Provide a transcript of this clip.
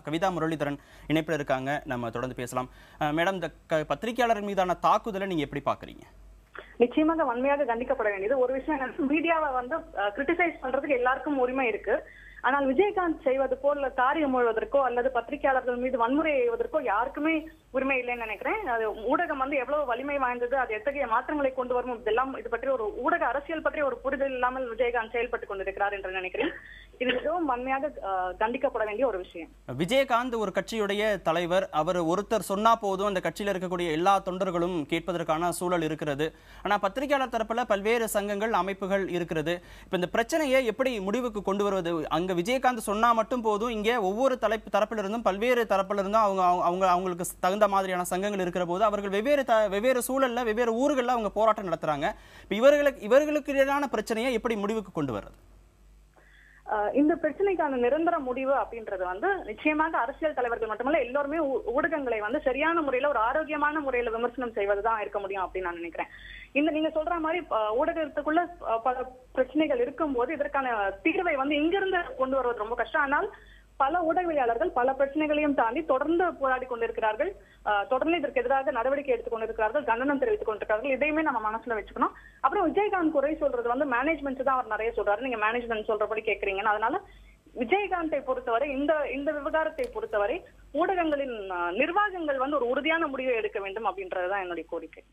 கவிதா முரளிதரன் இணைப்பில் இருக்காங்க. நம்ம தொடர்ந்து பேசலாம். மேடம், இந்த பத்திரிகையாளர் மீதான தாக்குதலை நீங்க எப்படி பாக்குறீங்க? நிச்சயமாக வன்மையாக கண்டிக்கப்பட வேண்டியது. ஒரு விஷயம், மீடியாவை கிரிட்டிசைஸ் பண்றதுக்கு எல்லாருக்கும் உரிமை இருக்கு. ஆனால் விஜயகாந்த் செய்வது போல் காரியம் முழுவதற்கோ அல்லது பத்திரிகையாளர்கள் மீது வன்முறை செய்வதற்கோ யாருக்குமே உரிமை இல்லைன்னு நினைக்கிறேன். அது ஊடகம் எவ்வளவு வலிமை வாய்ந்தது, அது எத்தகைய மாற்றங்களை கொண்டு வரும், இதெல்லாம் இது பற்றி ஒரு ஊடக அரசியல் பற்றி ஒரு புரிதல் இல்லாமல் விஜயகாந்த் செயல்பட்டுக் கொண்டிருக்கிறார் என்று நினைக்கிறேன். இது மிகவும் வன்மையாக கண்டிக்கப்பட வேண்டிய ஒரு விஷயம். விஜயகாந்த் ஒரு கட்சியுடைய தலைவர். அவர் ஒருத்தர் சொன்னா போதும் அந்த கட்சியில் இருக்கக்கூடிய எல்லா தொண்டர்களும் கேட்பதற்கான சூழல் இருக்கிறது. ஆனா பத்திரிகையாளர் தரப்புல பல்வேறு சங்கங்கள், அமைப்புகள் இருக்கிறது. இப்ப இந்த பிரச்சனையை எப்படி முடிவுக்கு கொண்டு வருவது? அங்க விஜயகாந்த் சொன்னா மட்டும் போதும், இங்க ஒவ்வொரு தரப்பிலிருந்தும் பல்வேறு தரப்பிலிருந்தும் அவங்களுக்கு தகுந்த மாதிரியான சங்கங்கள் இருக்கிற போது அவர்கள் வெவ்வேறு சூழல்ல வெவ்வேறு ஊர்கள்ல அவங்க போராட்டம் நடத்துறாங்க. இவர்களுக்கு இடையிலான பிரச்சனையை எப்படி முடிவுக்கு கொண்டு வர்றது? இந்த பிரச்சனைக்கான நிரந்தர முடிவு அப்படின்றது நிச்சயமாக அரசியல் தலைவர்கள் மட்டுமல்ல, எல்லோருமே ஊடகங்களை சரியான முறையில ஒரு ஆரோக்கியமான முறையில விமர்சனம் செய்வதுதான் இருக்க முடியும் அப்படின்னு நான் நினைக்கிறேன். நீங்க சொல்ற மாதிரி ஊடகத்துக்குள்ள பல பிரச்சனைகள் இருக்கும் போது இதற்கான தீர்வை இங்கிருந்து கொண்டு வருவது ரொம்ப கஷ்டம். ஆனால் பல ஊடகவியலாளர்கள் பல பிரச்சனைகளையும் தாண்டி தொடர்ந்து போராடி கொண்டிருக்கிறார்கள். தொடர்ந்து இதற்கு எதிராக நடவடிக்கை எடுத்துக் கொண்டிருக்கிறார்கள், கண்டனம் தெரிவித்துக் கொண்டிருக்கிறார்கள். இதையுமே நம்ம மனசுல வச்சுக்கணும். அப்புறம் விஜயகாந்த் குறை சொல்றது மேனேஜ்மெண்ட் தான் அவர் நிறைய சொல்றாரு. நீங்க மேனேஜ்மெண்ட் சொல்றபடி கேட்கறீங்கன்னு. அதனால விஜயகாந்தை பொறுத்தவரை இந்த விவகாரத்தை பொறுத்தவரை ஊடகங்களின் நிர்வாகங்கள் ஒரு உறுதியான முடிவை எடுக்க வேண்டும் அப்படின்றதுதான் என்னுடைய கோரிக்கை.